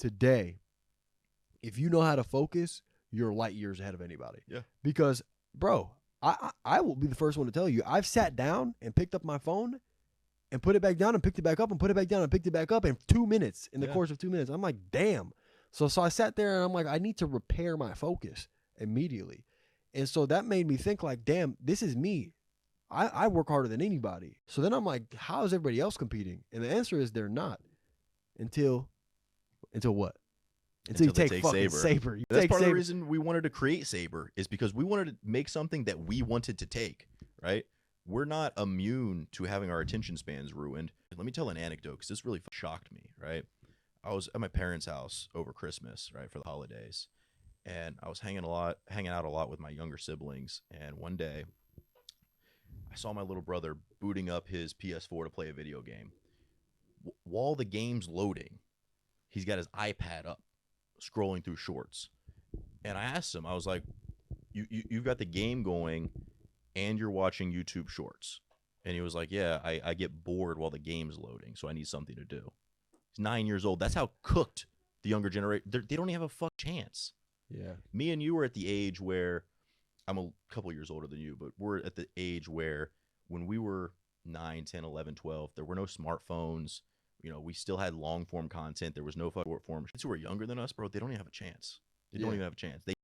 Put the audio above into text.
today, if you know how to focus, you're light years ahead of anybody. Yeah. Because, bro, I will be the first one to tell you, I've sat down and picked up my phone and put it back down and picked it back up and put it back down and picked it back up in 2 minutes, in the course of 2 minutes. I'm like, damn. So I sat there and I'm like, I need to repair my focus immediately. And so that made me think like, damn, this is me. I work harder than anybody. So then I'm like, how is everybody else competing? And the answer is they're not. Until what? Until you take fucking Sabre. That's part of the reason we wanted to create Sabre, is because we wanted to make something that we wanted to take, right? We're not immune to having our attention spans ruined. Let me tell an anecdote, because this really shocked me, right? I was at my parents' house over Christmas, right, for the holidays. And I was hanging out a lot with my younger siblings. And one day, I saw my little brother booting up his PS4 to play a video game. While the game's loading, he's got his iPad up, scrolling through shorts. And I asked him, I was like, you've got the game going and you're watching YouTube shorts. And he was like, yeah, I get bored while the game's loading, so I need something to do. He's 9 years old. That's how cooked the younger generation, they don't even have a fuck chance. Yeah. Me and you were at the age where, I'm a couple years older than you, but we're at the age where when we were 9, 10, 11, 12, there were no smartphones. You know, we still had long form content. There was no short form. Kids who are younger than us, bro, they don't even have a chance. They don't even have a chance.